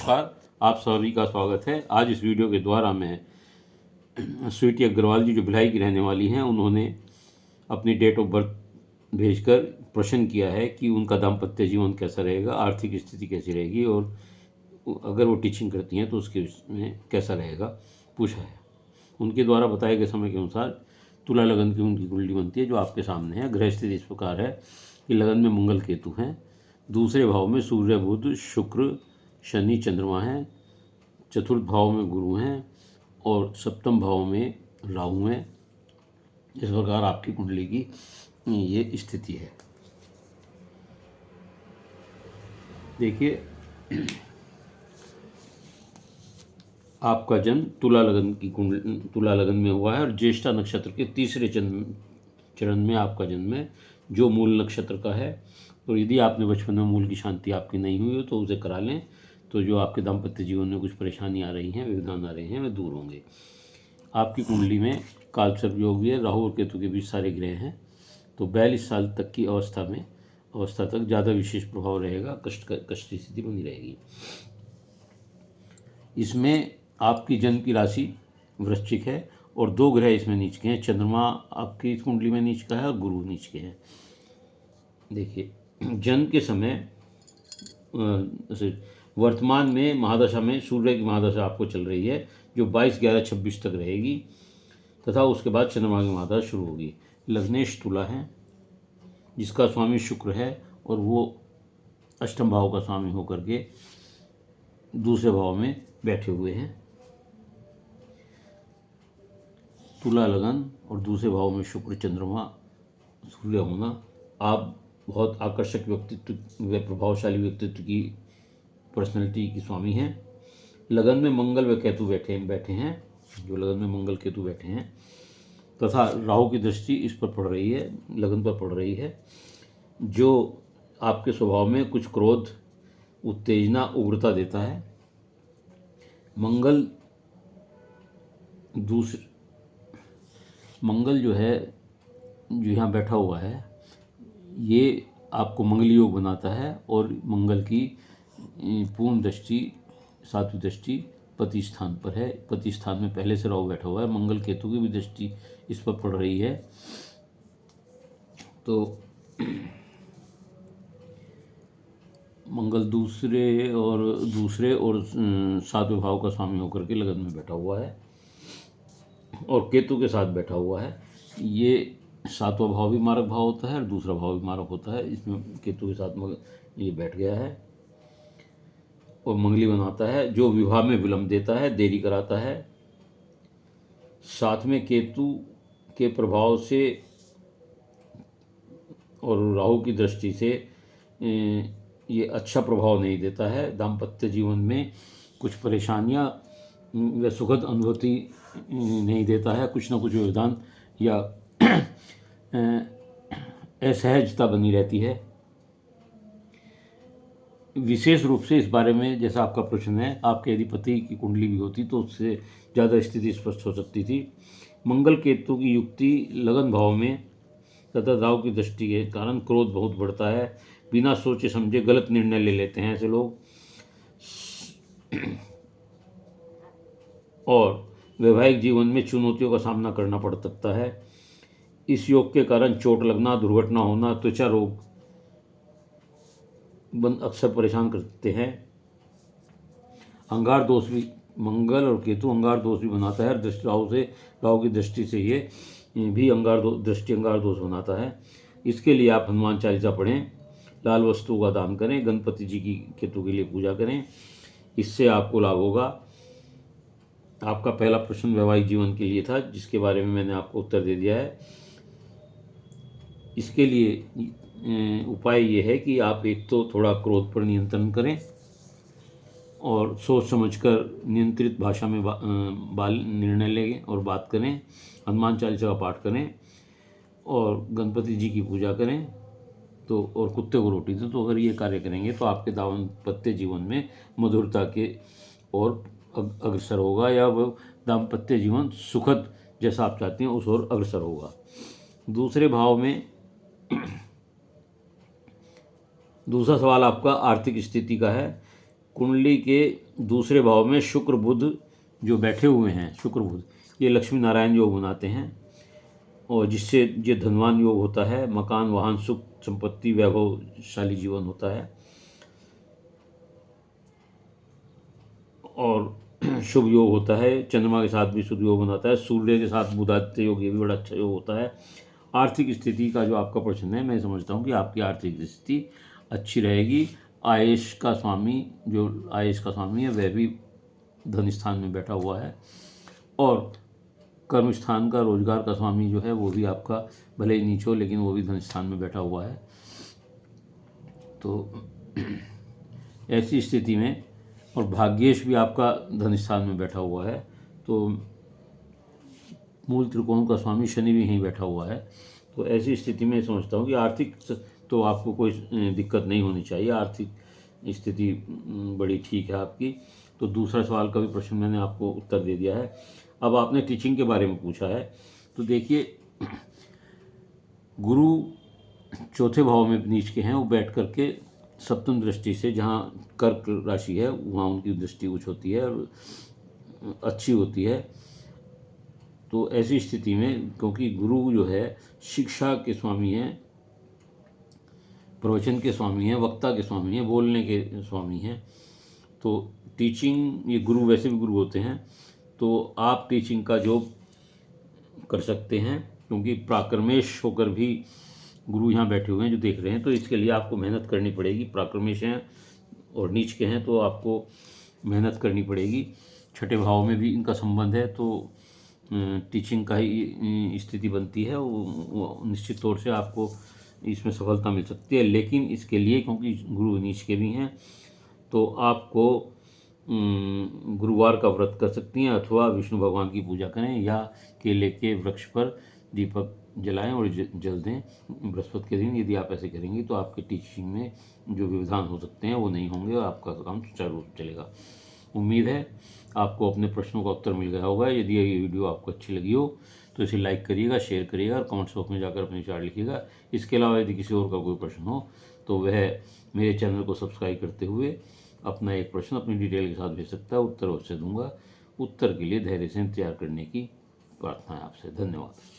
नमस्कार, आप सभी का स्वागत है। आज इस वीडियो के द्वारा मैं स्वीटी अग्रवाल जी जो भिलाई की रहने वाली हैं, उन्होंने अपनी डेट ऑफ बर्थ भेजकर प्रश्न किया है कि उनका दाम्पत्य जीवन कैसा रहेगा, आर्थिक स्थिति कैसी रहेगी और अगर वो टीचिंग करती हैं तो उसके में कैसा रहेगा, पूछा है। उनके द्वारा बताए गए समय के अनुसार तुला लगन की उनकी कुंडली बनती है जो आपके सामने है। ग्रह स्थिति इस प्रकार है कि लगन में मंगल केतु हैं, दूसरे भाव में सूर्य बुध शुक्र शनि चंद्रमा हैं, चतुर्थ भाव में गुरु हैं और सप्तम भाव में राहु हैं। इस प्रकार आपकी कुंडली की ये स्थिति है। देखिए, आपका जन्म तुला लगन में हुआ है और ज्येष्ठा नक्षत्र के तीसरे चरण में आपका जन्म है, जो मूल नक्षत्र का है। और यदि आपने बचपन में मूल की शांति आपकी नहीं हुई हो तो उसे करा लें, तो जो आपके दाम्पत्य जीवन में कुछ परेशानी आ रही हैं, विघ्न आ रहे हैं, वे दूर होंगे। आपकी कुंडली में कालसर्प योग भी है, राहु और केतु के बीच सारे ग्रह हैं। तो 42 साल तक की अवस्था तक ज़्यादा विशेष प्रभाव रहेगा, कष्ट स्थिति बनी रहेगी। इसमें आपकी जन्म की राशि वृश्चिक है और दो ग्रह इसमें नीच के हैं। चंद्रमा आपकी इस कुंडली में नीच का है और गुरु नीच के हैं। देखिए, जन्म के समय वर्तमान में महादशा में सूर्य की महादशा आपको चल रही है, जो 22/11/26 तक रहेगी तथा उसके बाद चंद्रमा की महादशा शुरू होगी। लग्नेश तुला है, जिसका स्वामी शुक्र है और वो अष्टम भाव का स्वामी होकर के दूसरे भाव में बैठे हुए हैं। तुला लगन और दूसरे भाव में शुक्र चंद्रमा सूर्य होना, आप बहुत आकर्षक व्यक्तित्व व प्रभावशाली व्यक्तित्व की पर्सनैलिटी की स्वामी हैं। लगन में मंगल व केतु बैठे हैं, जो लगन में मंगल केतु बैठे हैं तथा राहु की दृष्टि इस पर पड़ रही है, लगन पर पड़ रही है, जो आपके स्वभाव में कुछ क्रोध, उत्तेजना, उग्रता देता है। मंगल जो है, जो यहाँ बैठा हुआ है, ये आपको मंगल योग बनाता है और मंगल की पूर्ण दृष्टि, सातवीं दृष्टि पति स्थान पर है। पति स्थान में पहले से राहु बैठा हुआ है, मंगल केतु की भी दृष्टि इस पर पड़ रही है। तो मंगल दूसरे और सातवें भाव का स्वामी होकर के लगन में बैठा हुआ है और केतु के साथ बैठा हुआ है। ये सातवां भाव भी मारक भाव होता है और दूसरा भाव भी मारक होता है। इसमें केतु के साथ ये बैठ गया है और मंगली बनाता है, जो विवाह में विलंब देता है, देरी कराता है। साथ में केतु के प्रभाव से और राहु की दृष्टि से ये अच्छा प्रभाव नहीं देता है। दाम्पत्य जीवन में कुछ परेशानियां व सुखद अनुभूति नहीं देता है। कुछ ना कुछ व्यवधान या असहजता बनी रहती है। विशेष रूप से इस बारे में, जैसा आपका प्रश्न है, आपके यदि पति की कुंडली भी होती तो उससे ज़्यादा स्थिति स्पष्ट हो सकती थी। मंगल केतु की युक्ति लगन भाव में तथा राहु की दृष्टि के कारण क्रोध बहुत बढ़ता है। बिना सोचे समझे गलत निर्णय ले लेते हैं ऐसे लोग, और वैवाहिक जीवन में चुनौतियों का सामना करना पड़ सकता है। इस योग के कारण चोट लगना, दुर्घटना होना, त्वचा रोग अक्सर परेशान करते हैं। अंगार दोष भी, मंगल और केतु अंगार दोष भी बनाता है। राहु की दृष्टि से ये भी अंगार दोष बनाता है। इसके लिए आप हनुमान चालीसा पढ़ें, लाल वस्तु का दान करें, गणपति जी की केतु के लिए पूजा करें, इससे आपको लाभ होगा। आपका पहला प्रश्न वैवाहिक जीवन के लिए था, जिसके बारे में मैंने आपको उत्तर दे दिया है। इसके लिए उपाय ये है कि आप एक तो थोड़ा क्रोध पर नियंत्रण करें और सोच समझकर नियंत्रित भाषा में निर्णय लें और बात करें। हनुमान चालीसा का पाठ करें और गणपति जी की पूजा करें तो, और कुत्ते को रोटी दें। तो अगर ये कार्य करेंगे तो आपके दाम्पत्य जीवन में मधुरता के और अग्रसर होगा, या वह दाम्पत्य जीवन सुखद जैसा आप चाहते हैं उस ओर अग्रसर होगा। दूसरे भाव में दूसरा सवाल आपका आर्थिक स्थिति का है। कुंडली के दूसरे भाव में शुक्र बुध जो बैठे हुए हैं, शुक्र बुध ये लक्ष्मी नारायण योग बनाते हैं और जिससे ये धनवान योग होता है, मकान वाहन सुख संपत्ति वैभवशाली जीवन होता है और शुभ योग होता है। चंद्रमा के साथ भी शुभ योग बनाता है, सूर्य के साथ बुधादित्य योग ये भी बड़ा अच्छा योग होता है। आर्थिक स्थिति का जो आपका प्रश्न है, मैं समझता हूँ कि आपकी आर्थिक स्थिति अच्छी रहेगी। आयेश का स्वामी जो आयेश का स्वामी है वह भी धन स्थान में बैठा हुआ है और कर्म स्थान का रोजगार का स्वामी जो है वो भी आपका भले ही नीच हो लेकिन वो भी धन स्थान में बैठा हुआ है। तो ऐसी स्थिति में और भाग्येश भी आपका धन स्थान में बैठा हुआ है, तो मूल त्रिकोण का स्वामी शनि भी यहीं बैठा हुआ है। तो ऐसी स्थिति में समझता हूँ कि आर्थिक तो आपको कोई दिक्कत नहीं होनी चाहिए, आर्थिक स्थिति बड़ी ठीक है आपकी। तो दूसरा सवाल का भी प्रश्न मैंने आपको उत्तर दे दिया है। अब आपने टीचिंग के बारे में पूछा है, तो देखिए गुरु चौथे भाव में नीच के हैं, वो बैठ करके सप्तम दृष्टि से जहाँ कर्क राशि है वहाँ उनकी दृष्टि कुछ होती है और अच्छी होती है। तो ऐसी स्थिति में क्योंकि गुरु जो है शिक्षा के स्वामी हैं, प्रवचन के स्वामी हैं, वक्ता के स्वामी हैं, बोलने के स्वामी हैं, तो टीचिंग ये गुरु वैसे भी गुरु होते हैं, तो आप टीचिंग का जॉब कर सकते हैं क्योंकि प्राक्रमेश होकर भी गुरु यहाँ बैठे हुए हैं जो देख रहे हैं। तो इसके लिए आपको मेहनत करनी पड़ेगी। प्राक्रमेश हैं और नीच के हैं तो आपको मेहनत करनी पड़ेगी। छठे भाव में भी इनका संबंध है तो टीचिंग का ही स्थिति बनती है, वो निश्चित तौर से आपको इसमें सफलता मिल सकती है। लेकिन इसके लिए क्योंकि गुरु नीच के भी हैं तो आपको गुरुवार का व्रत कर सकती हैं अथवा विष्णु भगवान की पूजा करें या केले के वृक्ष पर दीपक जलाएं और जल दें बृहस्पति के दिन। यदि आप ऐसे करेंगे तो आपके टीचिंग में जो व्यवधान हो सकते हैं वो नहीं होंगे और आपका काम सुचारू रूप से चलेगा। उम्मीद है आपको अपने प्रश्नों का उत्तर मिल गया होगा। यदि ये वीडियो आपको अच्छी लगी हो तो इसे लाइक करिएगा, शेयर करिएगा और कमेंट्स बॉक्स में जाकर अपने विचार लिखिएगा। इसके अलावा यदि किसी और का कोई प्रश्न हो तो वह मेरे चैनल को सब्सक्राइब करते हुए अपना एक प्रश्न अपनी डिटेल के साथ भेज सकता है, उत्तर अवश्य दूंगा। उत्तर के लिए धैर्य से इंतजार करने की प्रार्थना है आपसे। धन्यवाद।